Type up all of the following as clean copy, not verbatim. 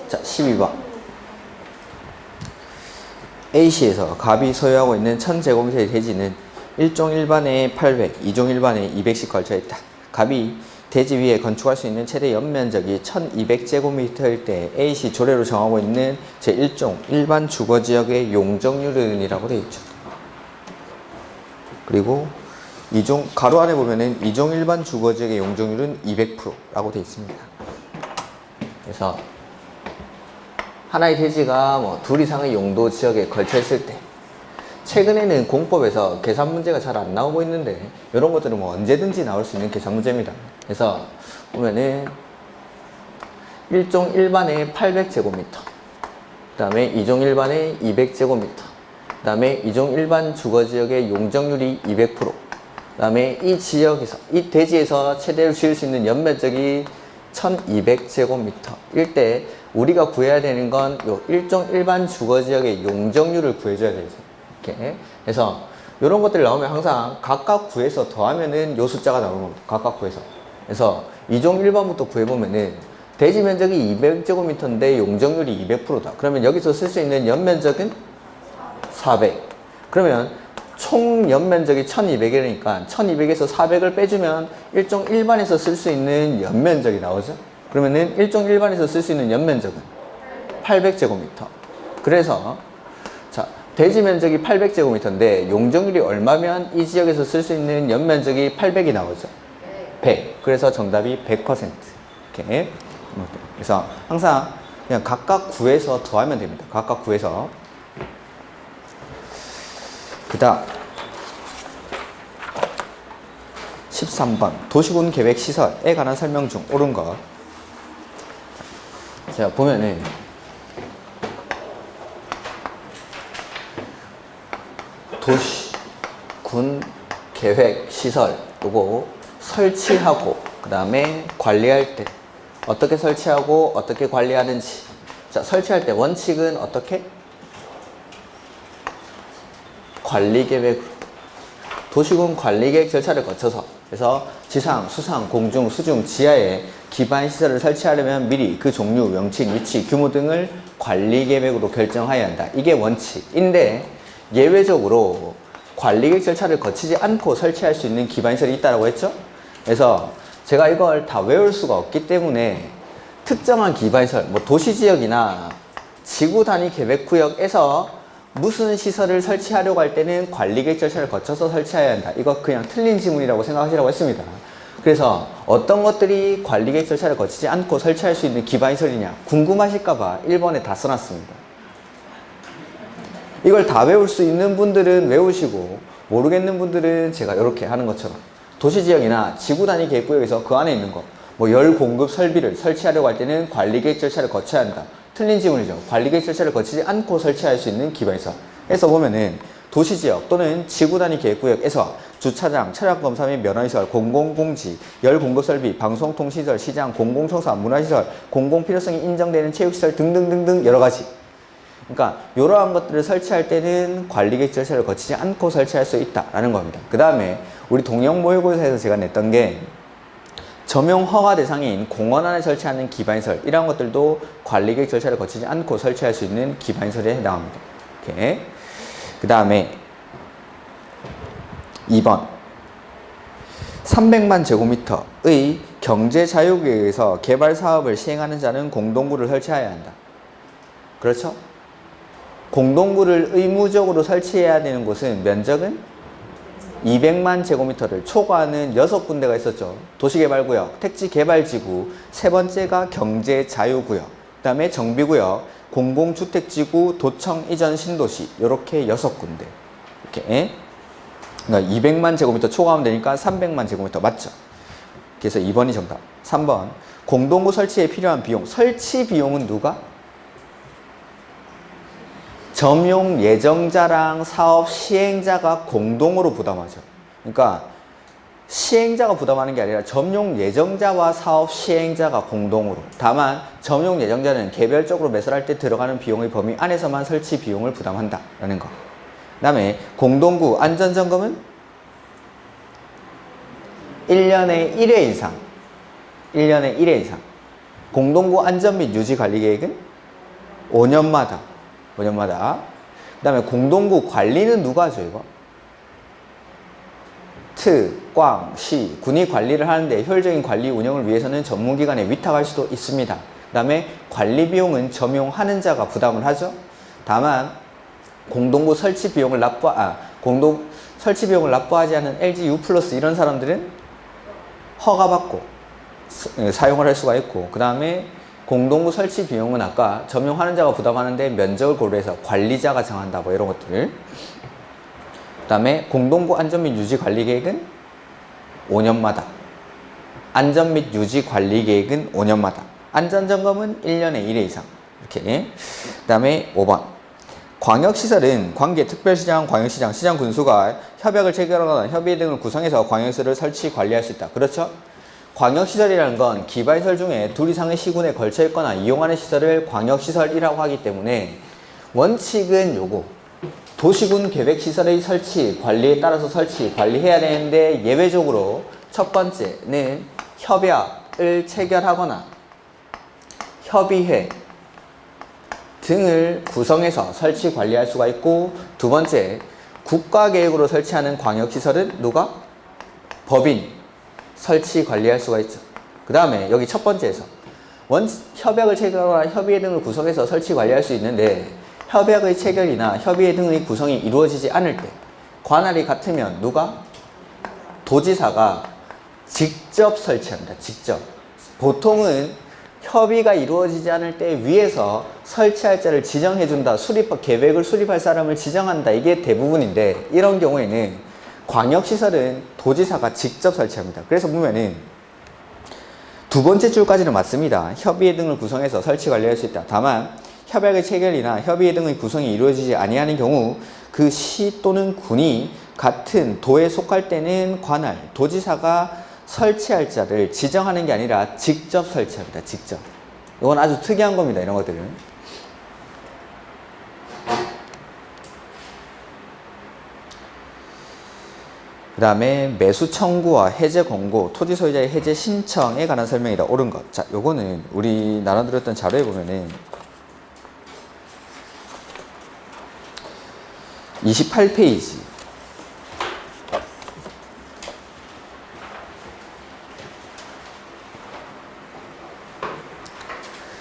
자, 12번. A시에서 갑이 소유하고 있는 1000제곱미터의 대지는 1종 일반에 800, 2종 일반에 200씩 걸쳐있다. 갑이 대지 위에 건축할 수 있는 최대 연면적이 1200제곱미터일 때 A시 조례로 정하고 있는 제1종 일반 주거지역의 용적률은 이라고 되어 있죠. 그리고 이종 가로 안에 보면은 2종 일반 주거지역의 용적률은 200%라고 되어 있습니다. 그래서 하나의 대지가 뭐 둘 이상의 용도 지역에 걸쳐 있을 때, 최근에는 공법에서 계산 문제가 잘 안 나오고 있는데 이런 것들은 뭐 언제든지 나올 수 있는 계산 문제입니다. 그래서 보면은 1종 일반에 800제곱미터, 그 다음에 2종 일반에 200제곱미터, 그 다음에 2종 일반 주거지역의 용적률이 200%, 그 다음에 이 지역에서, 이 대지에서 최대로 지을 수 있는 연면적이 1200제곱미터일 때 우리가 구해야 되는 건 요 1종 일반 주거지역의 용적률을 구해줘야 되죠. 이렇게. 그래서 이런 것들이 나오면 항상 각각 구해서 더하면은 요 숫자가 나오는 겁니다. 각각 구해서. 그래서 2종 1번부터 구해보면은 대지 면적이 200제곱미터인데 용적률이 200%다. 그러면 여기서 쓸 수 있는 연면적은 400. 그러면 총 연면적이 1200이니까 1200에서 400을 빼주면 1종 일반에서 쓸 수 있는 연면적이 나오죠. 그러면은 1종 일반에서 쓸 수 있는 연면적은 800제곱미터. 그래서 자, 대지 면적이 800제곱미터인데 용적률이 얼마면 이 지역에서 쓸 수 있는 연면적이 800이 나오죠? 100. 그래서 정답이 100%. 이렇게. 그래서 항상 그냥 각각 구해서 더하면 됩니다. 각각 구해서. 그 다음 13번 도시군 계획 시설에 관한 설명 중 옳은 것. 제가 보면은 도시군 계획 시설 요거 설치하고 그 다음에 관리할 때 어떻게 설치하고 어떻게 관리하는지. 자, 설치할 때 원칙은 어떻게? 관리계획으로, 도시군 관리계획 절차를 거쳐서, 그래서 지상, 수상, 공중, 수중, 지하에 기반시설을 설치하려면 미리 그 종류, 명칭, 위치, 규모 등을 관리계획으로 결정해야 한다. 이게 원칙인데 예외적으로 관리계획 절차를 거치지 않고 설치할 수 있는 기반시설이 있다고 했죠. 그래서 제가 이걸 다 외울 수가 없기 때문에 특정한 기반시설, 뭐 도시지역이나 지구단위 계획구역에서 무슨 시설을 설치하려고 할 때는 관리계획 절차를 거쳐서 설치해야 한다. 이거 그냥 틀린 지문이라고 생각하시라고 했습니다. 그래서 어떤 것들이 관리계획 절차를 거치지 않고 설치할 수 있는 기반시설이냐 궁금하실까봐 1번에 다 써놨습니다. 이걸 다 외울 수 있는 분들은 외우시고 모르겠는 분들은 제가 이렇게 하는 것처럼 도시지역이나 지구단위 계획구역에서 그 안에 있는 거, 뭐 열 공급 설비를 설치하려고 할 때는 관리계획 절차를 거쳐야 한다. 틀린 지문이죠. 관리계획 절차를 거치지 않고 설치할 수 있는 기반시설. 에서 보면은 도시지역 또는 지구단위 계획구역에서 주차장, 차량검사 및 면허시설, 공공공지, 열공급설비, 방송통신시설, 시장, 공공청사, 문화시설, 공공필요성이 인정되는 체육시설 등등등등 여러가지. 그러니까 이러한 것들을 설치할 때는 관리계획 절차를 거치지 않고 설치할 수 있다라는 겁니다. 그 다음에 우리 동영 모의고사에서 제가 냈던 게 점용 허가 대상인 공원 안에 설치하는 기반시설, 이런 것들도 관리계획 절차를 거치지 않고 설치할 수 있는 기반시설에 해당합니다. 이렇게. 그 다음에 2번 300만 제곱미터의 경제자유구역에서 개발사업을 시행하는 자는 공동구를 설치해야 한다. 그렇죠? 공동구를 의무적으로 설치해야 되는 곳은 면적은 200만 제곱미터를 초과하는 6군데가 있었죠. 도시개발구역, 택지개발지구, 세 번째가 경제자유구역, 그 다음에 정비구역, 공공주택지구, 도청 이전 신도시, 이렇게 6군데. 이렇게. 그러니까 200만 제곱미터 초과하면 되니까 300만 제곱미터 맞죠? 그래서 2번이 정답. 3번 공동구 설치에 필요한 비용, 설치 비용은 누가? 점용 예정자랑 사업 시행자가 공동으로 부담하죠. 그러니까 시행자가 부담하는 게 아니라 점용 예정자와 사업 시행자가 공동으로. 다만 점용 예정자는 개별적으로 매설할 때 들어가는 비용의 범위 안에서만 설치 비용을 부담한다라는 거. 그 다음에 공동구 안전점검은 1년에 1회 이상. 1년에 1회 이상. 공동구 안전 및 유지 관리 계획은 5년마다. 5년마다. 그 다음에 공동구 관리는 누가 하죠, 이거? 트, 꽝, 시, 군이 관리를 하는데 효율적인 관리 운영을 위해서는 전문기관에 위탁할 수도 있습니다. 그 다음에 관리 비용은 점용하는 자가 부담을 하죠. 다만 공동구 설치 비용을 설치 비용을 납부하지 않은 LG U+ 이런 사람들은 허가받고 사용을 할 수가 있고, 그 다음에 공동구 설치 비용은 아까 점용하는 자가 부담하는데 면적을 고려해서 관리자가 정한다, 뭐 이런 것들. 그 다음에 공동구 안전 및 유지 관리 계획은 5년마다. 안전 및 유지 관리 계획은 5년마다. 안전점검은 1년에 1회 이상. 이렇게. 그 다음에 5번. 광역시설은 관계 특별시장, 광역시장, 시장 군수가 협약을 체결하거나 협의회 등을 구성해서 광역시설을 설치, 관리할 수 있다. 그렇죠? 광역시설이라는 건 기반시설 중에 둘 이상의 시군에 걸쳐 있거나 이용하는 시설을 광역시설이라고 하기 때문에 원칙은 요거. 도시군 계획시설의 설치, 관리에 따라서 설치, 관리해야 되는데 예외적으로 첫 번째는 협약을 체결하거나 협의회 등을 구성해서 설치, 관리할 수가 있고, 두 번째, 국가계획으로 설치하는 광역시설은 누가? 법인, 설치, 관리할 수가 있죠. 그 다음에 여기 첫 번째에서 협약을 체결하거나 협의회 등을 구성해서 설치, 관리할 수 있는데 협약의 체결이나 협의회 등의 구성이 이루어지지 않을 때 관할이 같으면 누가? 도지사가 직접 설치합니다. 직접. 보통은 협의가 이루어지지 않을 때 위에서 설치할 자를 지정해준다. 계획을 수립할 사람을 지정한다. 이게 대부분인데, 이런 경우에는 광역시설은 도지사가 직접 설치합니다. 그래서 보면은 두 번째 줄까지는 맞습니다. 협의회 등을 구성해서 설치, 관리할 수 있다. 다만 협약의 체결이나 협의회 등의 구성이 이루어지지 아니하는 경우 그 시 또는 군이 같은 도에 속할 때는 관할, 도지사가 설치할 자를 지정하는 게 아니라 직접 설치합니다. 직접. 이건 아주 특이한 겁니다. 이런 것들은. 그 다음에 매수 청구와 해제 권고, 토지 소유자의 해제 신청에 관한 설명이다. 옳은 것. 자, 요거는 우리 나눠드렸던 자료에 보면은 28페이지.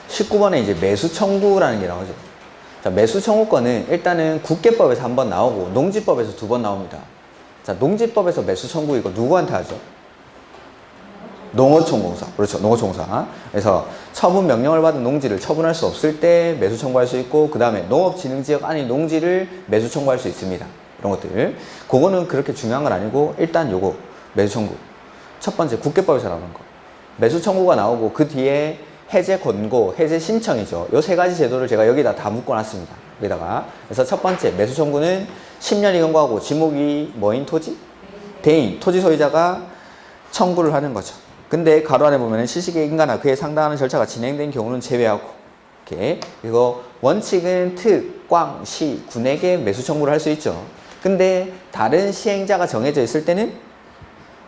19번에 이제 매수 청구라는 게 나오죠. 자, 매수 청구권은 일단은 국계법에서 한 번 나오고 농지법에서 두 번 나옵니다. 자, 농지법에서 매수 청구 이거 누구한테 하죠? 농어촌공사. 그렇죠. 농어촌공사. 그래서 처분 명령을 받은 농지를 처분할 수 없을 때 매수 청구할 수 있고, 그 다음에 농업진흥지역 안의 농지를 매수 청구할 수 있습니다. 이런 것들. 그거는 그렇게 중요한 건 아니고, 일단 요거 매수 청구. 첫 번째 국계법에서 나오는 거. 매수 청구가 나오고 그 뒤에 해제 권고, 해제 신청이죠. 요 세 가지 제도를 제가 여기다 다 묶어놨습니다. 여기다가. 그래서 첫 번째 매수 청구는 10년이 경과하고 지목이 뭐인 토지? 대인, 토지 소유자가 청구를 하는 거죠. 근데 가로 안에 보면은 시시계 인가나 그에 상당하는 절차가 진행된 경우는 제외하고, 이렇게. 이거 원칙은 특, 꽝, 시, 군에게 매수 청구를 할 수 있죠. 근데 다른 시행자가 정해져 있을 때는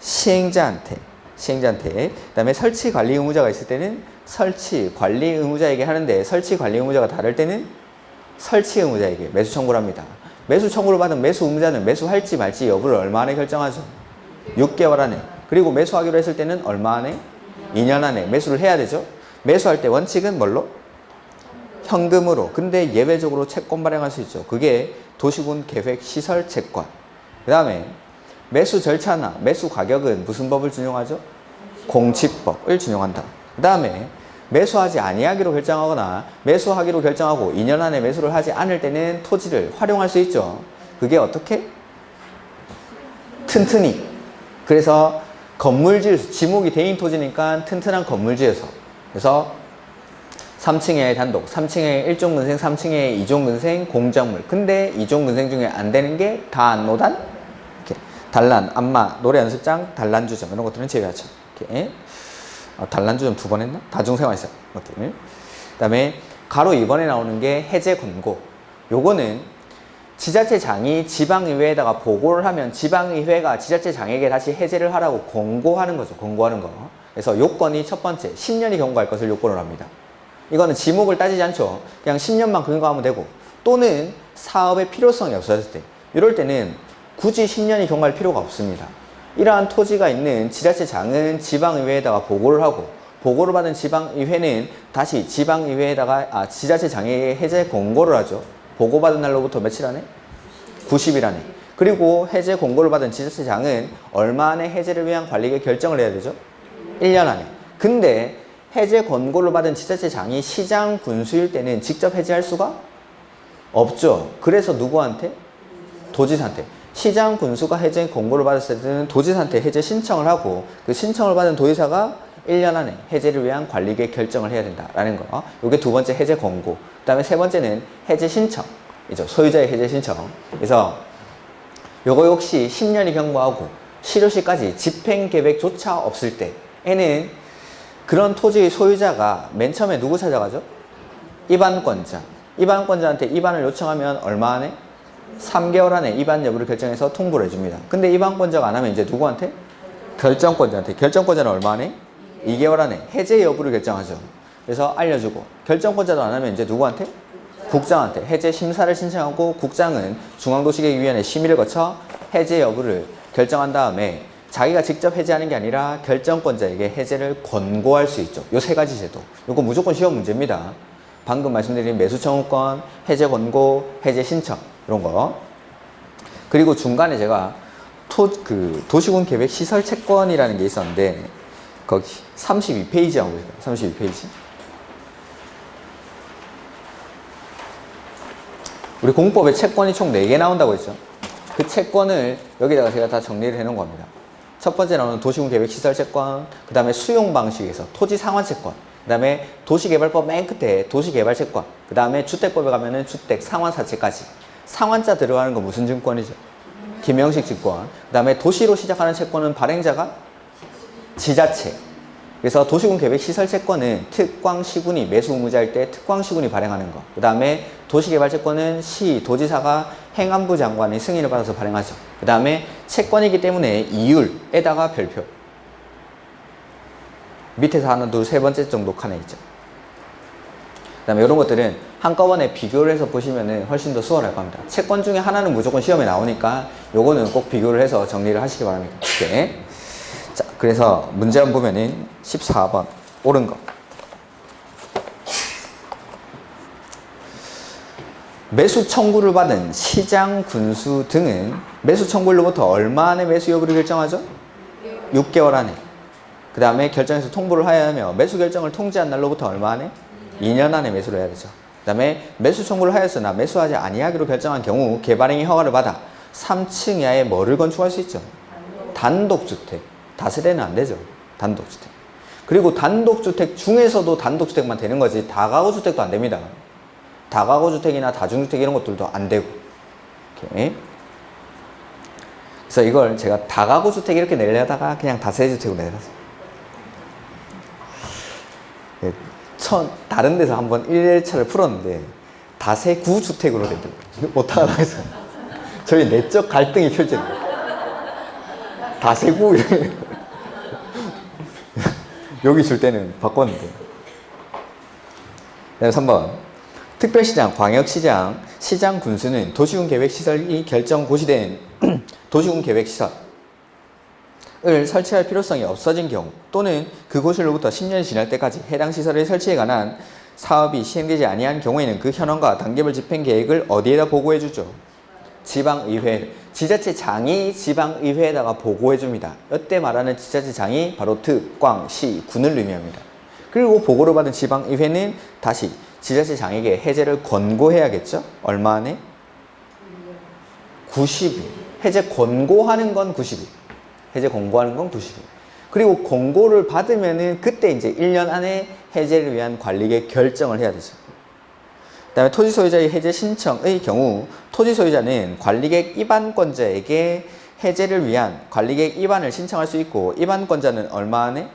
시행자한테. 그 다음에 설치 관리 의무자가 있을 때는 설치 관리 의무자에게 하는데, 설치 관리 의무자가 다를 때는 설치 의무자에게 매수 청구를 합니다. 매수 청구를 받은 매수 의무자는 매수할지 말지 여부를 얼마 안에 결정하죠? 6개월 안에. 그리고 매수하기로 했을 때는 얼마 안에? 2년 안에 매수를 해야 되죠. 매수할 때 원칙은 뭘로? 현금으로. 근데 예외적으로 채권 발행할 수 있죠. 그게 도시군 계획 시설 채권. 그 다음에 매수 절차나 매수 가격은 무슨 법을 준용하죠? 공치법을 준용한다. 그 다음에 매수하지 아니하기로 결정하거나 매수하기로 결정하고 2년 안에 매수를 하지 않을 때는 토지를 활용할 수 있죠. 그게 어떻게? 튼튼히. 그래서 건물지에서, 지목이 대인 토지니까 튼튼한 건물지에서. 그래서 3층에 단독, 3층에 1종 근생, 3층에 2종 근생, 공작물. 근데 2종 근생 중에 안 되는 게 단노단, 이렇게 단란, 안마, 노래 연습장, 단란주점 이런 것들은 제외하죠. 이렇게. 단란주점 2번 했나? 다중생활 있어요. 그 다음에 가로 2번에 나오는 게 해제 권고. 요거는 지자체장이 지방의회에다가 보고를 하면 지방의회가 지자체장에게 다시 해제를 하라고 권고하는 거죠. 권고하는 거. 그래서 요건이 첫 번째, 10년이 경과할 것을 요건을 합니다. 이거는 지목을 따지지 않죠. 그냥 10년만 근거하면 되고, 또는 사업의 필요성이 없어졌을 때, 이럴 때는 굳이 10년이 경과할 필요가 없습니다. 이러한 토지가 있는 지자체장은 지방의회에다가 보고를 하고, 보고를 받은 지방의회는 다시 지방의회에다가 지자체장에게 해제 권고를 하죠. 보고받은 날로부터 며칠 안에? 90일 안에. 그리고 해제 권고를 받은 지자체장은 얼마 안에 해제를 위한 관리계 결정을 해야 되죠? 1년 안에. 근데 해제 권고를 받은 지자체장이 시장 군수일 때는 직접 해제할 수가 없죠. 그래서 누구한테? 도지사한테. 시장 군수가 해제 권고를 받았을 때는 도지사한테 해제 신청을 하고, 그 신청을 받은 도지사가 1년 안에 해제를 위한 관리계 결정을 해야 된다라는 거. 이게 두 번째 해제 권고. 그 다음에 세 번째는 해제 신청이죠. 소유자의 해제 신청. 그래서 요거 역시 10년이 경과하고 실효시까지 집행계획조차 없을 때에는 그런 토지의 소유자가 맨 처음에 누구 찾아가죠? 입안권자. 입안권자한테 입안을 요청하면 얼마 안에? 3개월 안에 입안 여부를 결정해서 통보를 해줍니다. 근데 입안권자가 안 하면 이제 누구한테? 결정권자한테. 결정권자는 얼마 안에? 2개월 안에 해제 여부를 결정하죠. 그래서 알려주고, 결정권자도 안 하면 이제 누구한테? 국장한테 해제 심사를 신청하고, 국장은 중앙도시계획위원회 심의를 거쳐 해제 여부를 결정한 다음에 자기가 직접 해제하는 게 아니라 결정권자에게 해제를 권고할 수 있죠. 요 세 가지 제도. 요거 무조건 시험 문제입니다. 방금 말씀드린 매수청구권, 해제 권고, 해제 신청 이런 거. 그리고 중간에 제가 도시군 계획 시설 채권이라는 게 있었는데, 거기 32페이지 하고 있어요. 32페이지. 우리 공법에 채권이 총 4개 나온다고 했죠. 그 채권을 여기다가 제가 다 정리를 해 놓은 겁니다. 첫 번째 나오는 도시군 계획 시설 채권, 그 다음에 수용 방식에서 토지 상환 채권, 그 다음에 도시개발법 맨 끝에 도시개발 채권, 그 다음에 주택법에 가면은 주택 상환 사채까지. 상환자 들어가는 건 무슨 증권이죠? 김영식 증권. 그 다음에 도시로 시작하는 채권은 발행자가 지자체. 그래서 도시군 계획 시설 채권은 특광시군이 매수 의무자일 때 특광시군이 발행하는 거. 그 다음에 도시개발 채권은 시, 도지사가 행안부 장관의 승인을 받아서 발행하죠. 그 다음에 채권이기 때문에 이율에다가 별표. 밑에서 하나, 둘, 세 번째 정도 칸에 있죠. 그 다음에 이런 것들은 한꺼번에 비교를 해서 보시면 훨씬 더 수월할 겁니다. 채권 중에 하나는 무조건 시험에 나오니까 요거는 꼭 비교를 해서 정리를 하시기 바랍니다. 이렇게. 자, 그래서 문제 한번 보면은 14번 옳은 거. 매수 청구를 받은 시장 군수 등은 매수 청구일로부터 얼마 안에 매수 여부를 결정하죠? 6개월 안에. 그 다음에 결정해서 통보를 하여야 하며, 매수 결정을 통지한 날로부터 얼마 안에? 2년 안에 매수를 해야 되죠. 그 다음에 매수 청구를 하였으나 매수하지 아니하기로 결정한 경우 개발행위 허가를 받아 3층 이하에 뭐를 건축할 수 있죠? 단독주택. 다세대는 안 되죠. 단독주택. 그리고 단독주택 중에서도 단독주택만 되는 거지 다가구주택도 안 됩니다. 다가구주택이나 다중주택 이런 것들도 안 되고. 이렇게. 그래서 이걸 제가 다가구주택 이렇게 내려다가 그냥 다세대주택으로 내놨어요. 다른 데서 한번 1회차를 풀었는데 다세구주택으로 되더라고요. 못하나 해서 저희 내적 갈등이 펼쳐져요. 다세구 여기 줄 때는 바꿨는데. 네, 3번 특별시장, 광역시장, 시장 군수는 도시군 계획시설이 결정 고시된 도시군 계획시설을 설치할 필요성이 없어진 경우, 또는 그 고시로부터 10년이 지날 때까지 해당 시설의 설치에 관한 사업이 시행되지 아니한 경우에는 그 현황과 단계별 집행 계획을 어디에다 보고해 주죠? 지방의회. 지자체장이 지방의회에다가 보고해 줍니다. 이때 말하는 지자체장이 바로 특광시 군을 의미합니다. 그리고 보고를 받은 지방의회는 다시 지자체장에게 해제를 권고해야겠죠? 얼마 안에? 90일. 해제 권고하는 건 90일. 해제 권고하는 건 90일. 그리고 권고를 받으면은 그때 이제 1년 안에 해제를 위한 관리계 결정을 해야 되죠. 그 다음에 토지 소유자의 해제 신청의 경우 토지 소유자는 관리객 입안권자에게 해제를 위한 관리객 입안을 신청할 수 있고, 입안권자는 얼마 안에?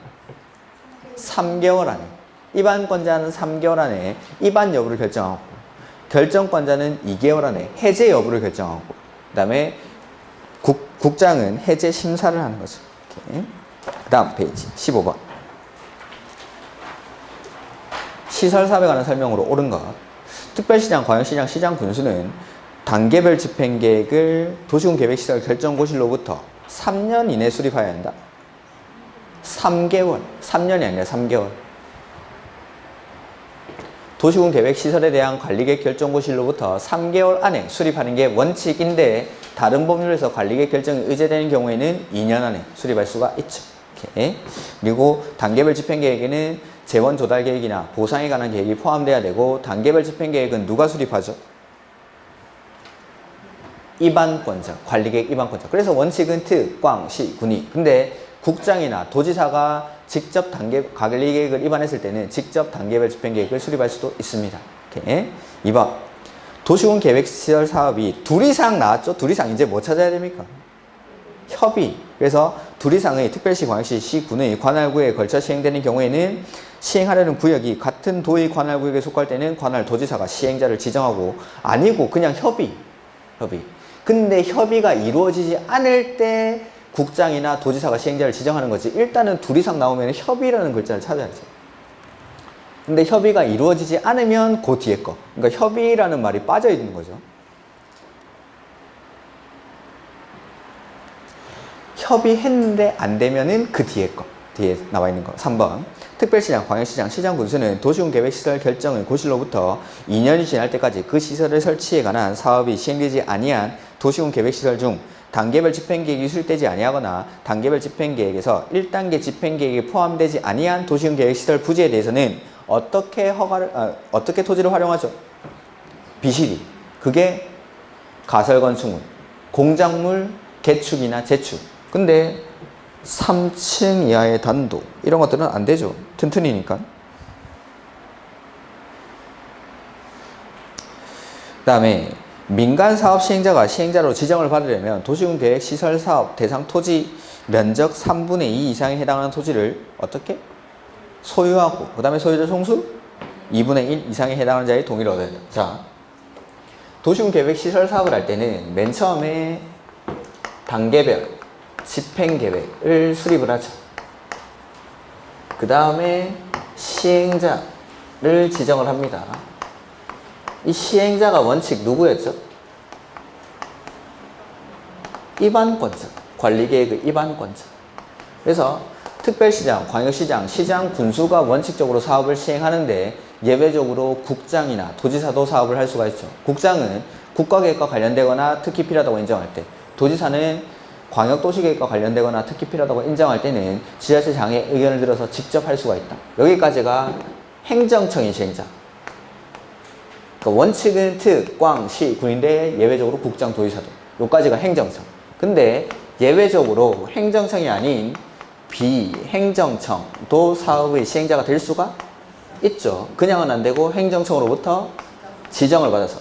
3개월 안에. 입안권자는 3개월 안에 입안 여부를 결정하고, 결정권자는 2개월 안에 해제 여부를 결정하고, 그 다음에 국장은 해제 심사를 하는 거죠. 그 다음 페이지 15번. 시설사업에 관한 설명으로 옳은 것. 특별시장, 광역시장, 시장 군수는 단계별 집행계획을 도시군계획시설 결정고실로부터 3년 이내 수립하여야 한다. 3개월. 3년이 아니라 3개월. 도시군계획시설에 대한 관리계획 결정고실로부터 3개월 안에 수립하는 게 원칙인데 다른 법률에서 관리계획 결정이 의제되는 경우에는 2년 안에 수립할 수가 있죠. 이렇게. 그리고 단계별 집행계획에는 재원 조달 계획이나 보상에 관한 계획이 포함돼야 되고 단계별 집행계획은 누가 수립하죠? 입안권자, 관리계획 입안권자. 그래서 원칙은 특, 광, 시, 군이. 근데 국장이나 도지사가 직접 관리계획을 입안했을 때는 직접 단계별 집행계획을 수립할 수도 있습니다. 이렇게. 2번. 도시군 계획시설 사업이 둘 이상 나왔죠? 둘 이상 이제 뭐 찾아야 됩니까? 협의. 그래서 둘 이상의 특별시, 광역시, 시군의 관할구에 걸쳐 시행되는 경우에는 시행하려는 구역이 같은 도의 관할구역에 속할 때는 관할 도지사가 시행자를 지정하고 아니고 그냥 협의. 근데 협의가 이루어지지 않을 때 국장이나 도지사가 시행자를 지정하는 거지. 일단은 둘 이상 나오면 협의라는 글자를 찾아야죠. 근데 협의가 이루어지지 않으면 그 뒤에 거. 그러니까 협의라는 말이 빠져 있는 거죠. 협의했는데 안 되면은 그 뒤에 거. 뒤에 나와 있는 거. 3번. 특별시장, 광역시장, 시장군수는 도시군계획시설 결정의 고실로부터 2년이 지날 때까지 그 시설을 설치에 관한 사업이 시행되지 아니한 도시군계획시설 중 단계별 집행계획이 수립되지 아니하거나 단계별 집행계획에서 1단계 집행계획에 포함되지 아니한 도시군계획시설 부지에 대해서는 어떻게 토지를 활용하죠? 비실이. 그게 가설건축물, 공작물, 개축이나 재축. 근데 3층 이하의 단도 이런 것들은 안 되죠. 튼튼이니까. 그 다음에 민간 사업 시행자가 시행자로 지정을 받으려면 도시군 계획 시설 사업 대상 토지 면적 3분의 2 이상에 해당하는 토지를 어떻게? 소유하고 그 다음에 소유자 총수 2분의 1 이상에 해당하는 자의 동의를 얻어야 된다. 자, 도시군 계획 시설 사업을 할 때는 맨 처음에 단계별 집행계획을 수립을 하죠. 그 다음에 시행자를 지정을 합니다. 이 시행자가 원칙 누구였죠? 입안권자, 관리계획의 입안권자. 그래서 특별시장, 광역시장, 시장, 군수가 원칙적으로 사업을 시행하는데 예외적으로 국장이나 도지사도 사업을 할 수가 있죠. 국장은 국가계획과 관련되거나 특히 필요하다고 인정할 때, 도지사는 광역도시계획과 관련되거나 특히 필요하다고 인정할 때는 지자체장의 의견을 들어서 직접 할 수가 있다. 여기까지가 행정청의 시행자. 그러니까 원칙은 특, 광, 시, 군인데 예외적으로 국장, 도지사도. 여기까지가 행정청. 근데 예외적으로 행정청이 아닌 비행정청도 사업의 시행자가 될 수가 있죠. 그냥은 안 되고 행정청으로부터 지정을 받아서.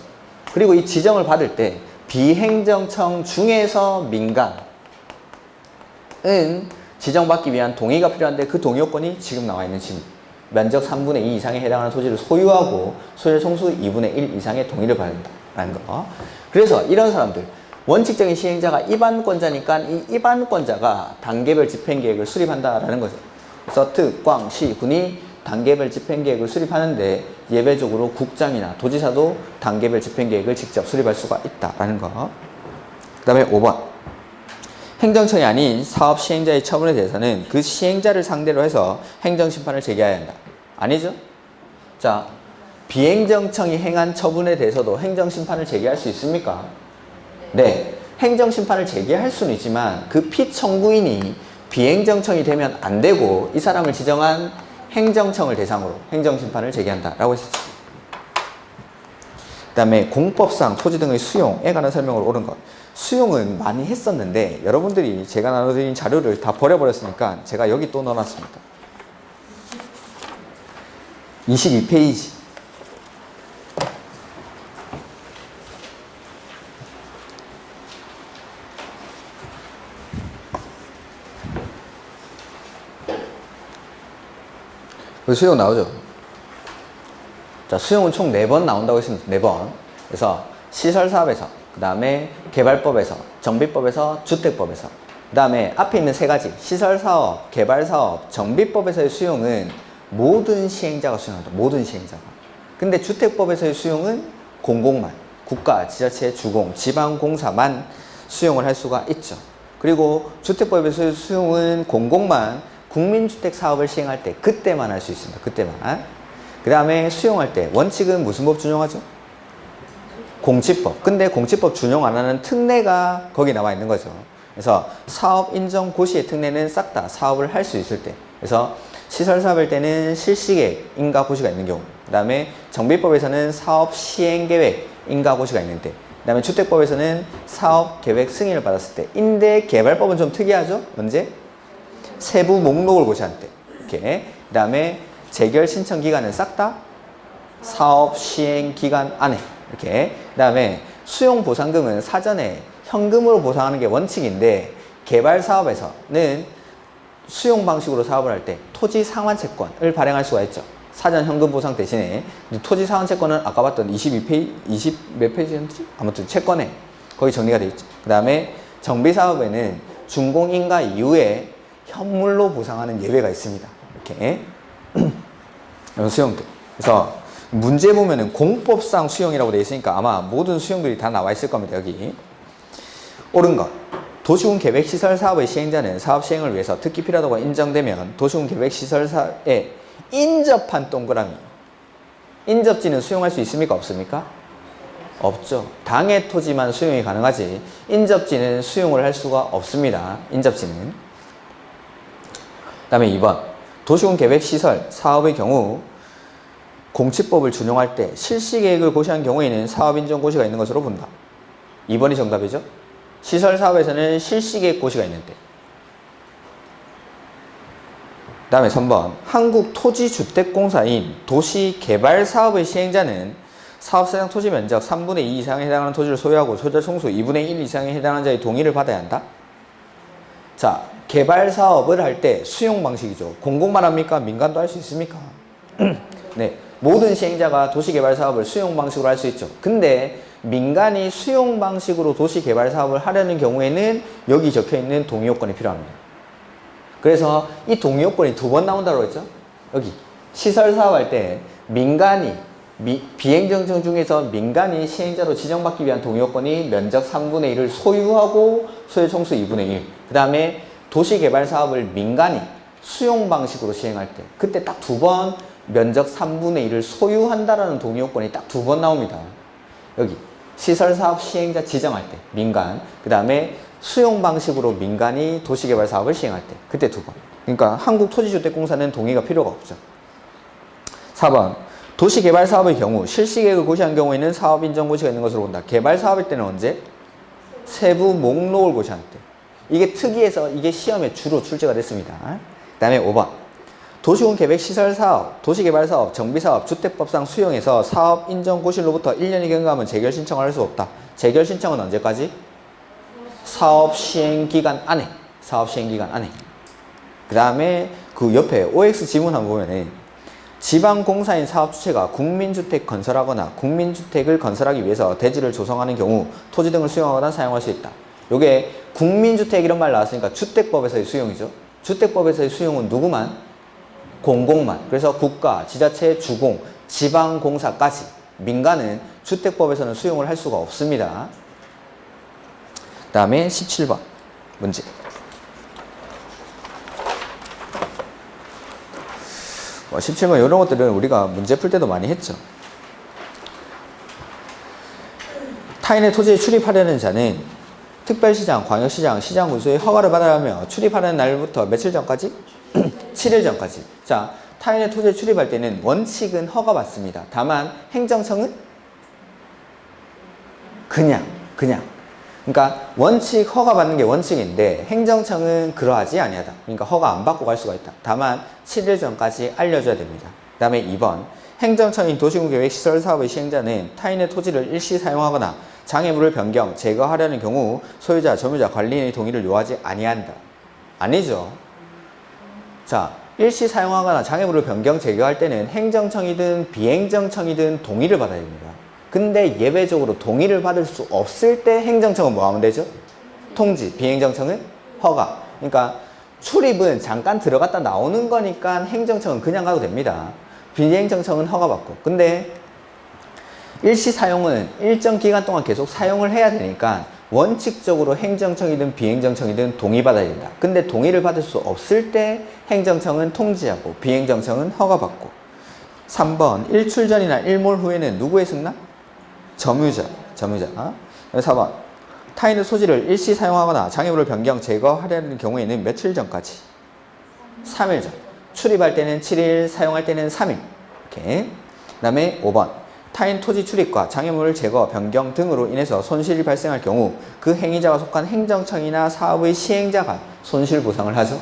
그리고 이 지정을 받을 때 비행정청 중에서 민간은 지정받기 위한 동의가 필요한데 그 동의 요건이 지금 나와 있는 지금 면적 3분의 2 이상에 해당하는 토지를 소유하고 소유자 총수 2분의 1 이상의 동의를 받는다는 거. 그래서 이런 사람들 원칙적인 시행자가 입안권자니까 이 입안권자가 단계별 집행계획을 수립한다라는 거죠. 그래서 특, 광, 시, 군이 단계별 집행계획을 수립하는데 예외적으로 국장이나 도지사도 단계별 집행계획을 직접 수립할 수가 있다라는 거. 그 다음에 5번. 행정청이 아닌 사업 시행자의 처분에 대해서는 그 시행자를 상대로 해서 행정심판을 제기해야 한다. 아니죠? 자, 비행정청이 행한 처분에 대해서도 행정심판을 제기할 수 있습니까? 네. 행정심판을 제기할 수는 있지만 그 피청구인이 비행정청이 되면 안 되고 이 사람을 지정한 행정청을 대상으로 행정심판을 제기한다라고 했었죠. 그 다음에 공법상 토지 등의 수용에 관한 설명으로 옳은 것. 수용은 많이 했었는데 여러분들이 제가 나눠드린 자료를 다 버려버렸으니까 제가 여기 또 넣어놨습니다. 22페이지. 수용 나오죠? 자, 수용은 총 4번 나온다고 했습니다. 4번. 그래서 시설사업에서, 그 다음에 개발법에서, 정비법에서, 주택법에서, 그 다음에 앞에 있는 3가지 시설사업, 개발사업, 정비법에서의 수용은 모든 시행자가 수용한다. 모든 시행자가. 근데 주택법에서의 수용은 공공만, 국가, 지자체, 주공, 지방공사만 수용을 할 수가 있죠. 그리고 주택법에서의 수용은 공공만 국민주택 사업을 시행할 때 그때만 할 수 있습니다. 그때만. 그 다음에 수용할 때 원칙은 무슨 법 준용하죠? 공치법. 근데 공치법 준용 안 하는 특례가 거기 나와 있는 거죠. 그래서 사업 인정 고시의 특례는 싹 다 사업을 할 수 있을 때. 그래서 시설 사업일 때는 실시계획 인가 고시가 있는 경우. 그 다음에 정비법에서는 사업 시행 계획 인가 고시가 있는 때. 그 다음에 주택법에서는 사업 계획 승인을 받았을 때. 임대개발법은 좀 특이하죠? 언제? 세부 목록을 고시할 때. 이렇게. 그 다음에 재결 신청 기간은 싹 다 사업 시행 기간 안에. 이렇게. 그 다음에 수용 보상금은 사전에 현금으로 보상하는 게 원칙인데 개발 사업에서는 수용 방식으로 사업을 할 때 토지 상환 채권을 발행할 수가 있죠. 사전 현금 보상 대신에 토지 상환 채권은 아까 봤던 22페이지, 20 몇 페이지였지? 아무튼 채권에 거기 정리가 되어 있죠. 그 다음에 정비 사업에는 준공인가 이후에 현물로 보상하는 예외가 있습니다. 이렇게. 수용들. 그래서 문제 보면은 공법상 수용이라고 되어 있으니까 아마 모든 수용들이 다 나와 있을 겁니다. 여기. 옳은 것. 도시군 계획시설 사업의 시행자는 사업 시행을 위해서 특히 필요하다고 인정되면 도시군 계획시설사에 인접한 동그라미. 인접지는 수용할 수 있습니까? 없습니까? 없죠. 당해 토지만 수용이 가능하지 인접지는 수용을 할 수가 없습니다. 인접지는. 그 다음에 2번. 도시군 계획시설 사업의 경우 공치법을 준용할 때 실시계획을 고시한 경우에는 사업인정고시가 있는 것으로 본다. 2번이 정답이죠. 시설사업에서는 실시계획 고시가 있는데. 그 다음에 3번. 한국토지주택공사인 도시개발사업의 시행자는 사업사장 토지 면적 3분의 2 이상에 해당하는 토지를 소유하고 소유자 총수 2분의 1 이상에 해당하는 자의 동의를 받아야 한다. 자, 개발사업을 할 때 수용 방식이죠. 공공만 합니까? 민간도 할 수 있습니까? 네. 모든 시행자가 도시개발사업을 수용 방식으로 할 수 있죠. 근데 민간이 수용 방식으로 도시개발사업을 하려는 경우에는 여기 적혀있는 동의요건이 필요합니다. 그래서 이 동의요건이 두 번 나온다고 했죠. 여기 시설사업할 때 민간이 비행정청 중에서 민간이 시행자로 지정받기 위한 동의요건이 면적 3분의 1을 소유하고 소유 총수 2분의 1. 그 다음에 도시개발사업을 민간이 수용 방식으로 시행할 때 그때 딱 두 번 면적 3분의 1을 소유한다라는 동의요건이 딱 두 번 나옵니다. 여기 시설사업 시행자 지정할 때 민간, 그 다음에 수용 방식으로 민간이 도시개발 사업을 시행할 때 그때 두 번. 그러니까 한국토지주택공사는 동의가 필요가 없죠. 4번. 도시개발 사업의 경우 실시계획을 고시한 경우에는 사업인정고시가 있는 것으로 본다. 개발 사업일 때는 언제? 세부 목록을 고시할 때. 이게 특이해서 이게 시험에 주로 출제가 됐습니다. 그 다음에 5번. 도시군 계획시설사업, 도시개발사업, 정비사업, 주택법상 수용해서 사업인정고시로부터 1년이 경과하면 재결신청을 할 수 없다. 재결신청은 언제까지? 사업시행기간 안에. 사업시행기간 안에. 그 다음에 그 옆에 OX 지문 한번 보면은 지방공사인 사업주체가 국민주택 건설하거나 국민주택을 건설하기 위해서 대지를 조성하는 경우 토지 등을 수용하거나 사용할 수 있다. 요게 국민주택 이런 말 나왔으니까 주택법에서의 수용이죠. 주택법에서의 수용은 누구만? 공공만. 그래서 국가, 지자체, 주공, 지방공사까지 민간은 주택법에서는 수용을 할 수가 없습니다. 그 다음에 17번 문제. 뭐 17번 이런 것들은 우리가 문제 풀 때도 많이 했죠. 타인의 토지에 출입하려는 자는 특별시장, 광역시장, 시장 군수의 허가를 받으려며 출입하는 날부터 며칠 전까지? 7일 전까지. 자, 타인의 토지에 출입할 때는 원칙은 허가받습니다. 다만 행정청은 그냥. 그러니까 원칙 허가받는 게 원칙인데 행정청은 그러하지 아니하다. 그러니까 허가 안 받고 갈 수가 있다. 다만 7일 전까지 알려줘야 됩니다. 그 다음에 2번. 행정청인 도시군계획시설사업의 시행자는 타인의 토지를 일시 사용하거나 장애물을 변경, 제거하려는 경우 소유자, 점유자, 관리인의 동의를 요하지 아니한다. 아니죠. 자, 일시 사용하거나 장애물을 변경, 제거할 때는 행정청이든 비행정청이든 동의를 받아야 됩니다. 근데 예외적으로 동의를 받을 수 없을 때 행정청은 뭐 하면 되죠? 통지, 비행정청은 허가. 그러니까 출입은 잠깐 들어갔다 나오는 거니까 행정청은 그냥 가도 됩니다. 비행정청은 허가받고. 근데 일시 사용은 일정 기간 동안 계속 사용을 해야 되니까 원칙적으로 행정청이든 비행정청이든 동의받아야 된다. 근데 동의를 받을 수 없을 때 행정청은 통지하고 비행정청은 허가받고. 3번 일출 전이나 일몰 후에는 누구의 승낙? 점유자. 4번 타인의 소지를 일시 사용하거나 장애물을 변경, 제거하려는 경우에는 며칠 전까지? 3일 전. 출입할 때는 7일, 사용할 때는 3일. 이렇게. 그 다음에 5번. 타인 토지 출입과 장애물 제거, 변경 등으로 인해서 손실이 발생할 경우 그 행위자가 속한 행정청이나 사업의 시행자가 손실 보상을 하죠.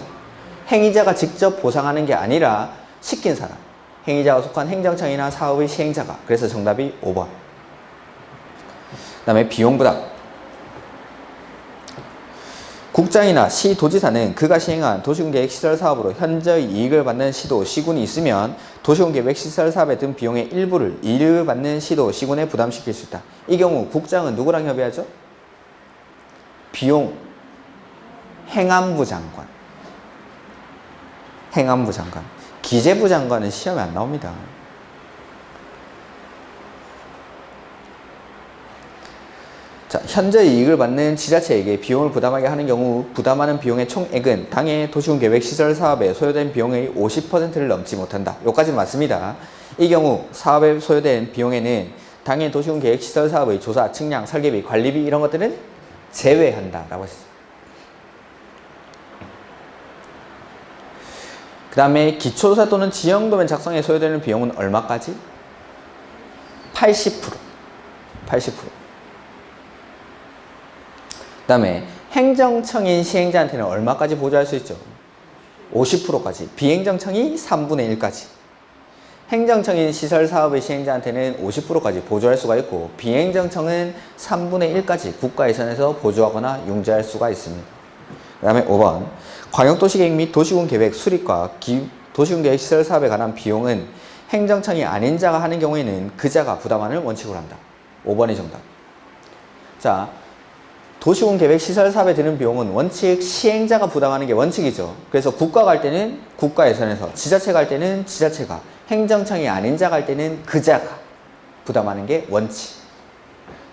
행위자가 직접 보상하는 게 아니라 시킨 사람. 행위자가 속한 행정청이나 사업의 시행자가. 그래서 정답이 5번. 그 다음에 비용 부담. 국장이나 시도지사는 그가 시행한 도시군계획시설사업으로 현저히 이익을 받는 시도, 시군이 있으면 도시군계획시설사업에 든 비용의 일부를 이익을 받는 시도, 시군에 부담시킬 수 있다. 이 경우 국장은 누구랑 협의하죠? 비용, 행안부 장관. 기재부 장관은 시험에 안 나옵니다. 자, 현재 이익을 받는 지자체에게 비용을 부담하게 하는 경우 부담하는 비용의 총액은 당해 도시군계획시설 사업에 소요된 비용의 50%를 넘지 못한다. 여기까지는 맞습니다. 이 경우 사업에 소요된 비용에는 당해 도시군계획시설 사업의 조사, 측량, 설계비, 관리비 이런 것들은 제외한다라고 했습니다. 그 다음에 기초조사 또는 지형도면 작성에 소요되는 비용은 얼마까지? 80%. 그 다음에 행정청인 시행자한테는 얼마까지 보조할 수 있죠? 50%까지. 비행정청이 3분의 1까지. 행정청인 시설사업의 시행자한테는 50%까지 보조할 수가 있고 비행정청은 3분의 1까지 국가 예산에서 보조하거나 융자할 수가 있습니다. 그 다음에 5번. 광역도시계획 및 도시군계획 수립과 도시군계획 시설사업에 관한 비용은 행정청이 아닌 자가 하는 경우에는 그 자가 부담하는 원칙으로 한다. 5번이 정답. 자, 도시군계획시설사업에 드는 비용은 원칙 시행자가 부담하는 게 원칙이죠. 그래서 국가가 할 때는 국가 예산에서, 지자체가 할 때는 지자체가, 행정청이 아닌 자가 할 때는 그 자가 부담하는 게 원칙.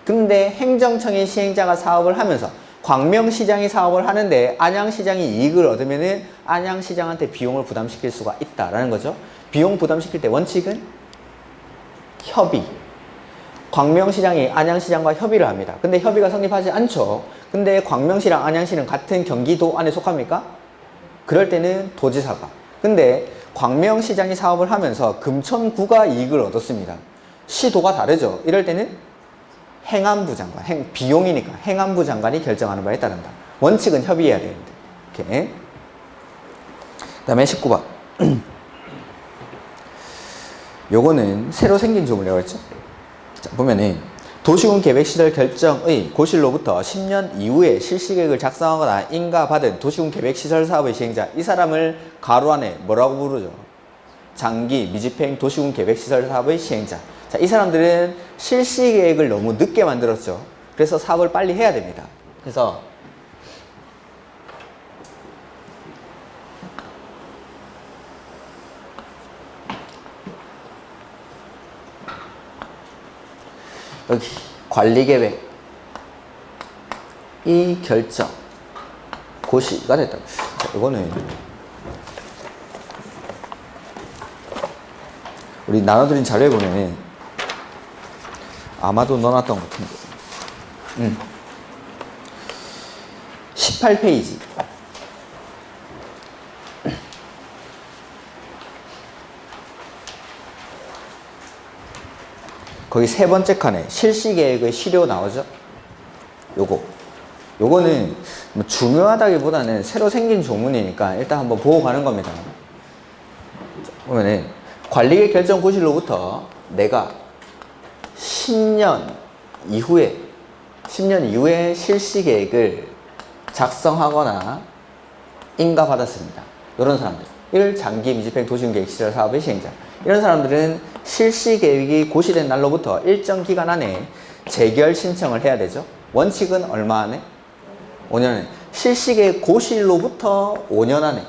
근데 행정청인 시행자가 사업을 하면서 광명시장이 사업을 하는데 안양시장이 이익을 얻으면은 안양시장한테 비용을 부담시킬 수가 있다라는 거죠. 비용 부담시킬 때 원칙은 협의. 광명시장이 안양시장과 협의를 합니다. 근데 협의가 성립하지 않죠. 근데 광명시랑 안양시는 같은 경기도 안에 속합니까? 그럴 때는 도지사가. 근데 광명시장이 사업을 하면서 금천구가 이익을 얻었습니다. 시도가 다르죠. 이럴 때는 행안부 장관, 비용이니까 행안부 장관이 결정하는 바에 따른다. 원칙은 협의해야 되는데. 이렇게. 그 다음에 19번. 요거는 새로 생긴 조문이라고 했죠. 자, 보면은 도시군 계획시설 결정의 고실로부터 10년 이후에 실시계획을 작성하거나 인가받은 도시군 계획시설 사업의 시행자, 이 사람을 가로 안에 뭐라고 부르죠? 장기 미집행 도시군 계획시설 사업의 시행자. 자, 이 사람들은 실시계획을 너무 늦게 만들었죠. 그래서 사업을 빨리 해야 됩니다. 그래서 여기 관리계획 이 결정 고시가 됐다. 자, 이거는 우리 나눠드린 자료에 보면 아마도 넣어놨던 것 같은데 18페이지 거기 세 번째 칸에 실시계획의 시료 나오죠? 요거는 뭐 중요하다기보다는 새로 생긴 조문이니까 일단 한번 보고 가는 겁니다. 보면은 관리계획 결정 고실로부터 내가 10년 이후에 실시계획을 작성하거나 인가받았습니다. 이런 사람들. 이를 장기 미집행 도시군계획시설 사업의 시행자. 이런 사람들은 실시계획이 고시된 날로부터 일정 기간 안에 재결 신청을 해야 되죠. 원칙은 얼마 안에? 5년 안에. 실시계획 고시일로부터 5년 안에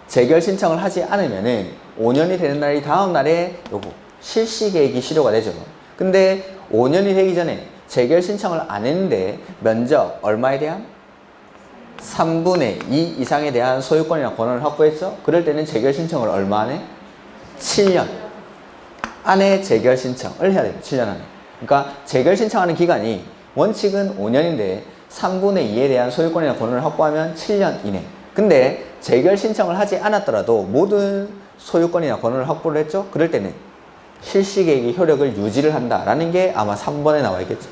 재결 신청을 하지 않으면은 5년이 되는 날이 다음 날에 요거 실시계획이 실효가 되죠. 근데 5년이 되기 전에 재결 신청을 안 했는데 면적 얼마에 대한? 3분의 2 이상에 대한 소유권이나 권한을 확보했죠. 그럴 때는 재결 신청을 얼마 안에? 7년 안에 재결 신청을 해야 돼요. 7년 안에. 그러니까 재결 신청하는 기간이 원칙은 5년인데 3분의 2에 대한 소유권이나 권한을 확보하면 7년 이내. 근데 재결 신청을 하지 않았더라도 모든 소유권이나 권한을 확보를 했죠. 그럴 때는 실시계획의 효력을 유지를 한다라는 게 아마 3번에 나와 있겠죠.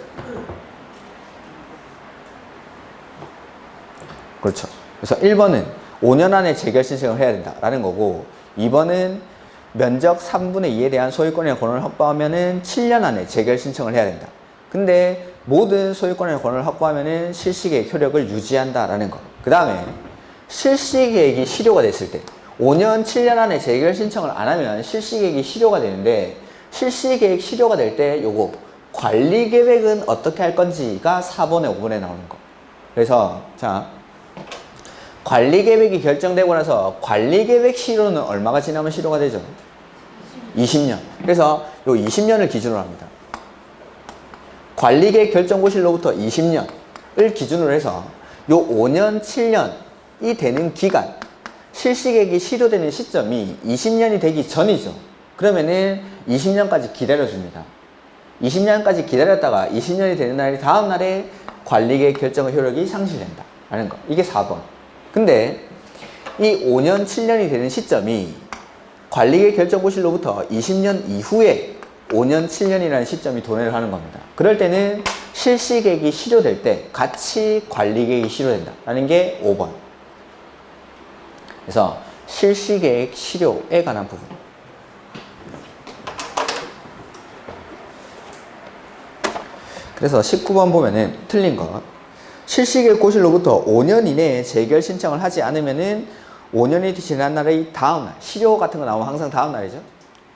그렇죠. 그래서 1번은 5년 안에 재결 신청을 해야 된다라는 거고, 2번은 면적 3분의 2에 대한 소유권이나 권한을 확보하면은 7년 안에 재결 신청을 해야 된다. 근데 모든 소유권이나 권한을 확보하면은 실시계획 효력을 유지한다라는 거. 그 다음에 실시계획이 실효가 됐을 때 5년, 7년 안에 재결 신청을 안 하면 실시계획이 실효가 되는데, 실시계획 실효가 될 때 요거 관리계획은 어떻게 할 건지가 4번에 5번에 나오는 거. 그래서 자, 관리계획이 결정되고 나서 관리계획 실효는 얼마가 지나면 실효가 되죠? 20년. 그래서 요 20년을 기준으로 합니다. 관리계획 결정고시로부터 20년을 기준으로 해서 요 5년, 7년이 되는 기간, 실시계획이 실효되는 시점이 20년이 되기 전이죠. 그러면은 20년까지 기다려줍니다. 20년까지 기다렸다가 20년이 되는 날이 다음 날에 관리계획 결정의 효력이 상실된다 라는 거. 이게 4번. 근데 이 5년, 7년이 되는 시점이 관리계획 결정고시로부터 20년 이후에 5년, 7년이라는 시점이 도래를 하는 겁니다. 그럴 때는 실시계획이 실효될 때 같이 관리계획이 실효된다 라는 게 5번. 그래서 실시계획 실효에 관한 부분. 그래서 19번 보면은 틀린 것. 실시계획 고시로부터 5년 이내에 재결 신청을 하지 않으면은 5년이 지난 날의 다음 날, 실효 같은 거 나오면 항상 다음 날이죠.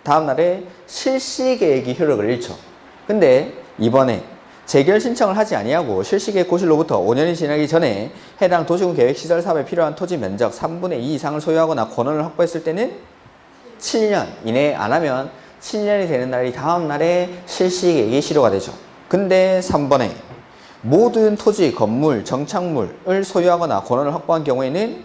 다음 날에 실시계획이 효력을 잃죠. 근데 이번에 재결 신청을 하지 아니하고 실시계획 고시로부터 5년이 지나기 전에 해당 도시군 계획 시설 사업에 필요한 토지 면적 3분의 2 이상을 소유하거나 권한을 확보했을 때는 7년 이내에 안 하면 7년이 되는 날이 다음 날에 실시계획이 실효가 되죠. 근데 3번에 모든 토지, 건물, 정착물을 소유하거나 권한을 확보한 경우에는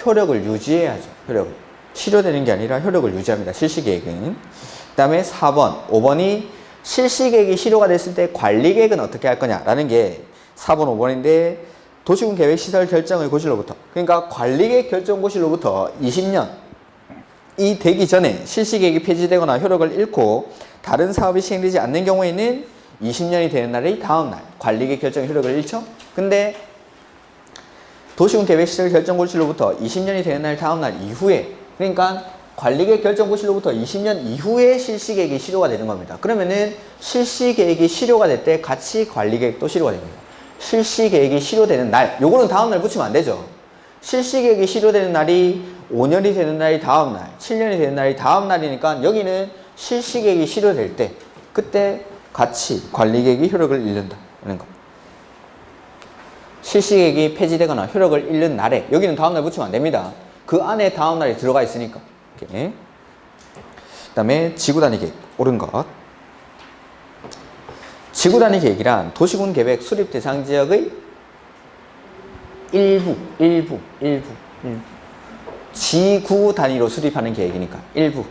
효력을 유지해야죠. 효력을. 실효되는 게 아니라 효력을 유지합니다. 실시계획은. 그 다음에 4번, 5번이 실시계획이 실효가 됐을 때 관리계획은 어떻게 할 거냐라는 게 4번, 5번인데 도시군 계획 시설 결정의 고시로부터, 그러니까 관리계획 결정 고시로부터 20년이 되기 전에 실시계획이 폐지되거나 효력을 잃고 다른 사업이 시행되지 않는 경우에는 20년이 되는 날의 다음 날 관리계획 결정 효력을 잃죠. 근데 도시군 계획 시설 결정 고시로부터 20년이 되는 날 다음 날 이후에, 그러니까 관리계획 결정 고시로부터 20년 이후에 실시계획이 실효가 되는 겁니다. 그러면은 실시계획이 실효가 될 때 같이 관리계획도 실효가 됩니다. 실시계획이 실효되는 날, 요거는 다음 날 붙이면 안 되죠. 실시계획이 실효되는 날이 5년이 되는 날이 다음 날, 7년이 되는 날이 다음 날이니까 여기는 실시계획이 실효될 때 그때 같이 관리계획이 효력을 잃는다 하는 거. 실시계획이 폐지되거나 효력을 잃는 날에, 여기는 다음 날 붙이면 안 됩니다. 그 안에 다음 날이 들어가 있으니까. 그 다음에 지구단위 계획, 옳은 것. 지구단위 계획이란 도시군 계획 수립 대상 지역의 일부 지구 단위로 수립하는 계획이니까 일부,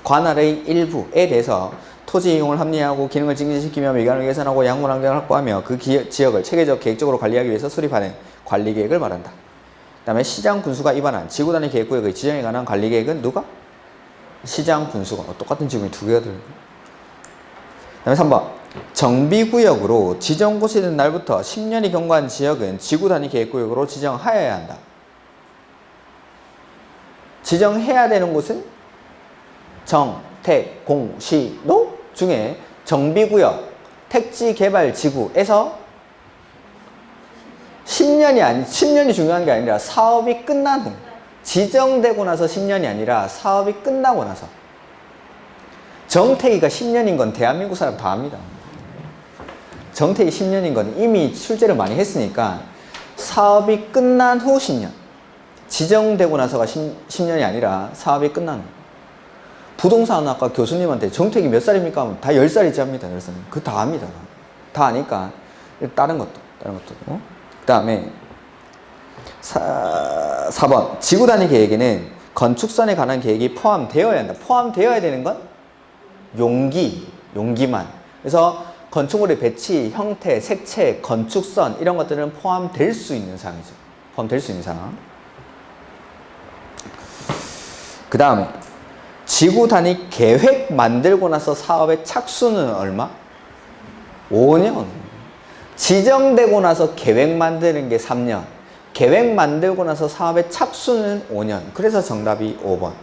관할의 일부에 대해서 토지 이용을 합리화하고 기능을 증진시키며 미관을 개선하고 양분 환경을 확보하며 그 지역을 체계적 계획적으로 관리하기 위해서 수립하는 관리계획을 말한다. 그 다음에 시장 군수가 입안한 지구단위 계획구역의 지정에 관한 관리계획은 누가? 시장 군수가. 똑같은 지구이 두 개가 들어있고. 그 다음에 3번 정비구역으로 지정고시된 날부터 10년이 경과한 지역은 지구단위 계획구역으로 지정하여야 한다. 지정해야 되는 곳은 정, 택, 공, 시, 노 중에 정비구역, 택지개발지구에서 10년이 중요한 게 아니라 사업이 끝난 후, 지정되고 나서 10년이 아니라 사업이 끝나고 나서. 정택이가 10년인 건 대한민국 사람 다 압니다. 정택이 10년인 건 이미 출제를 많이 했으니까 사업이 끝난 후 10년. 지정되고 나서가 10년이 아니라 사업이 끝난 후. 부동산학과 교수님한테 정택이 몇 살입니까? 하면 다 10살이지 합니다. 10살. 그거 다 압니다. 다 아니까 다른 것도. 그 다음에 4번 지구 단위 계획에는 건축선에 관한 계획이 포함되어야 한다. 포함되어야 되는 건 용기만. 그래서 건축물의 배치, 형태, 색채, 건축선 이런 것들은 포함될 수 있는 사항이죠. 포함될 수 있는 사항. 그 다음에 지구 단위 계획 만들고 나서 사업의 착수는 얼마? 5년. 지정되고 나서 계획 만드는 게 3년. 계획 만들고 나서 사업의 착수는 5년. 그래서 정답이 5번.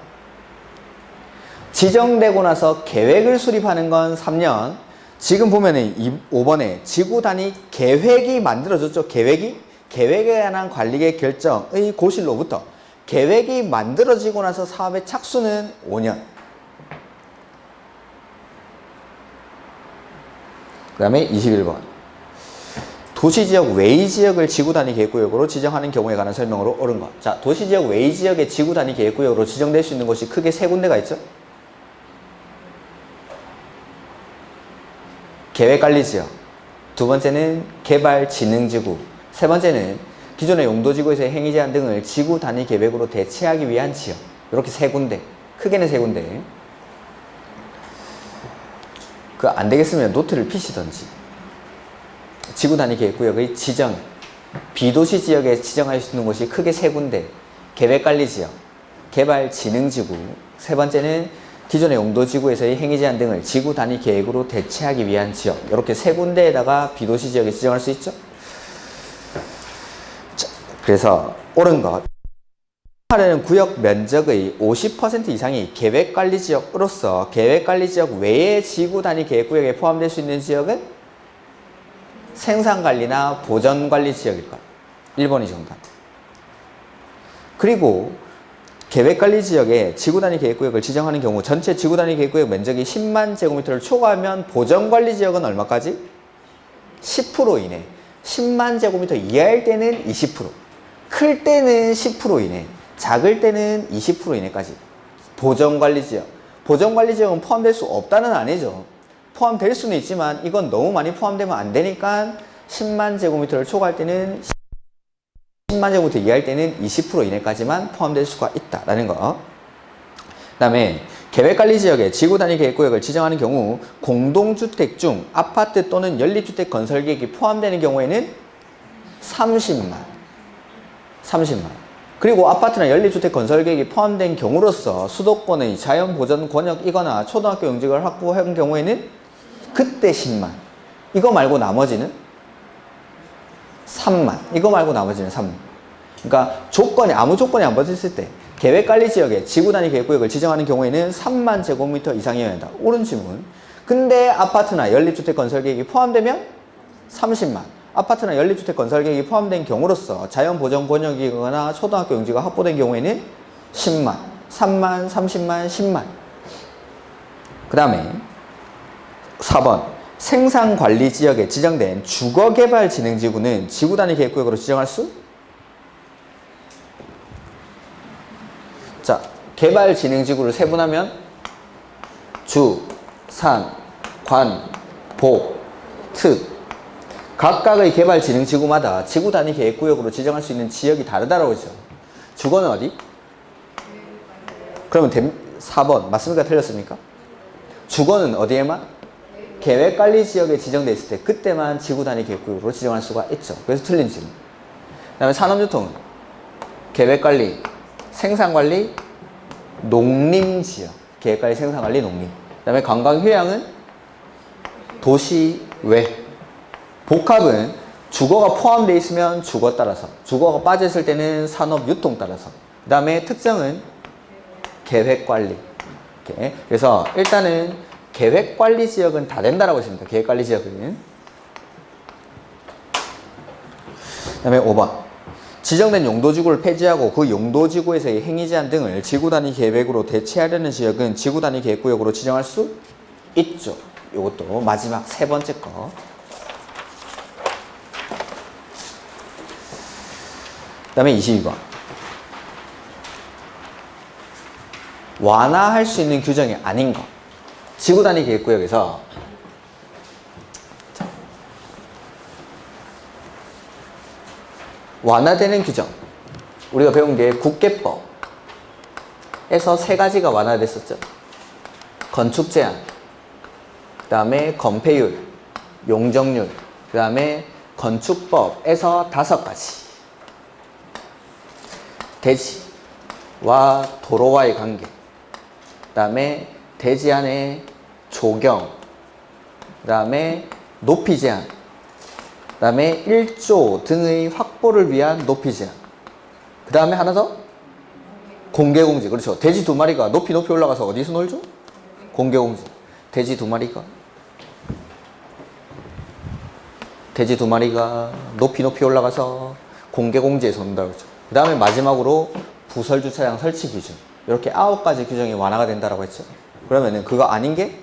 지정되고 나서 계획을 수립하는 건 3년. 지금 보면은 5번에 지구 단위 계획이 만들어졌죠. 계획에 관한 관리계 결정의 고실로부터 계획이 만들어지고 나서 사업의 착수는 5년. 그 다음에 21번. 도시지역 외의 지역을 지구단위 계획구역으로 지정하는 경우에 관한 설명으로 옳은 것. 자, 도시지역 외의 지역의 지구단위 계획구역으로 지정될 수 있는 곳이 크게 3군데가 있죠. 계획관리지역, 두 번째는 개발진흥지구, 세 번째는 기존의 용도지구에서의 행위제한 등을 지구단위 계획으로 대체하기 위한 지역. 이렇게 3군데, 크게는 3군데. 그 안 되겠으면 노트를 피시던지. 지구단위 계획구역의 지정, 비도시 지역에 지정할 수 있는 곳이 크게 3군데. 계획관리지역, 개발진흥지구, 세 번째는 기존의 용도지구에서의 행위제한 등을 지구단위 계획으로 대체하기 위한 지역. 이렇게 3군데에다가 비도시 지역에 지정할 수 있죠. 자, 그래서 옳은 것. 하려는 구역 면적의 50% 이상이 계획관리지역으로서 계획관리지역 외의 지구단위 계획구역에 포함될 수 있는 지역은 생산관리나 보전관리지역일 것. 1번이 정답. 그리고 계획관리지역에 지구단위 계획구역을 지정하는 경우 전체 지구단위 계획구역 면적이 10만 제곱미터를 초과하면 보전관리지역은 얼마까지? 10% 이내. 10만 제곱미터 이하일 때는 20%. 클 때는 10% 이내. 작을 때는 20% 이내까지. 보전관리지역. 보전관리지역은 포함될 수 없다는 아니죠. 포함될 수는 있지만 이건 너무 많이 포함되면 안 되니까 10만 제곱미터를 초과할 때는 10만 제곱미터 이하일 때는 20% 이내까지만 포함될 수가 있다라는 거. 그 다음에 계획관리지역에 지구단위 계획구역을 지정하는 경우 공동주택 중 아파트 또는 연립주택 건설 계획이 포함되는 경우에는 30만. 그리고 아파트나 연립주택 건설 계획이 포함된 경우로서 수도권의 자연보전 권역이거나 초등학교 용직을 확보한 경우에는 그때 10만. 이거 말고 나머지는 3만. 이거 말고 나머지는 3만. 그러니까 아무 조건이 안 붙었을 때 계획관리지역에 지구단위 계획구역을 지정하는 경우에는 3만 제곱미터 이상이어야 한다. 옳은 질문. 근데 아파트나 연립주택 건설 계획이 포함되면 30만. 아파트나 연립주택 건설 계획이 포함된 경우로서 자연보전 권역이거나 초등학교 용지가 확보된 경우에는 10만. 3만, 30만, 10만. 그 다음에 4번. 생산관리지역에 지정된 주거개발진흥지구는 지구단위 계획구역으로 지정할 수? 자, 개발진흥지구를 세분하면 주, 산, 관, 복, 특. 각각의 개발진흥지구마다 지구단위 계획구역으로 지정할 수 있는 지역이 다르다라고 했죠. 주거는 어디? 그러면 4번 맞습니까? 틀렸습니까? 주거는 어디에만? 계획관리지역에 지정되어 있을 때 그때만 지구단위 계획구역으로 지정할 수가 있죠. 그래서 틀린 질문. 그 다음에 산업유통은 계획관리, 생산관리, 농림지역. 계획관리, 생산관리, 농림. 그 다음에 관광휴양은 도시외. 복합은 주거가 포함되어 있으면 주거 따라서, 주거가 빠져있을 때는 산업유통 따라서. 그 다음에 특정은 계획관리. 이렇게. 그래서 일단은 계획관리지역은 다 된다라고 했습니다. 계획관리지역은. 그 다음에 5번. 지정된 용도지구를 폐지하고 그 용도지구에서의 행위제한 등을 지구단위 계획으로 대체하려는 지역은 지구단위 계획구역으로 지정할 수 있죠. 이것도 마지막 3번째 거. 그 다음에 22번. 완화할 수 있는 규정이 아닌 것. 지구단위 계획구역에서 완화되는 규정. 우리가 배운 게 국계법에서 세 가지가 완화됐었죠. 건축 제한, 그 다음에 건폐율, 용적률, 그 다음에 건축법에서 5가지. 대지와 도로와의 관계, 그 다음에 대지 안의 조경, 그 다음에 높이 제한, 그 다음에 1조 등의 확보를 위한 높이 제한, 그 다음에 하나 더 공개공지. 그렇죠. 돼지 2마리가 높이 올라가서 어디서 놀죠? 공개공지. 돼지 2마리가 높이 올라가서 공개공지에서 논다고 그러죠. 그 다음에 마지막으로 부설주차장 설치 기준. 이렇게 9가지 규정이 완화가 된다고 했죠. 그러면은 그거 아닌 게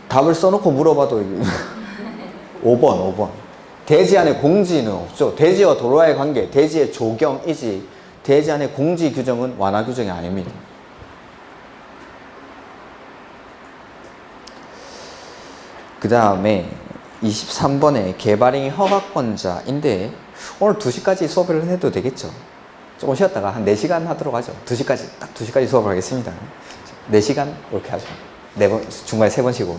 답을 써놓고 물어봐도 5번. 대지 안에 공지는 없죠. 대지와 도로와의 관계, 대지의 조경이지 대지 안에 공지 규정은 완화 규정이 아닙니다. 그 다음에 23번에 개발행위 허가권자인데 오늘 2시까지 수업을 해도 되겠죠. 조금 쉬었다가 한 4시간 하도록 하죠. 2시까지, 딱 2시까지 수업을 하겠습니다. 4시간 이렇게 하죠. 4번, 중간에 3번 쉬고.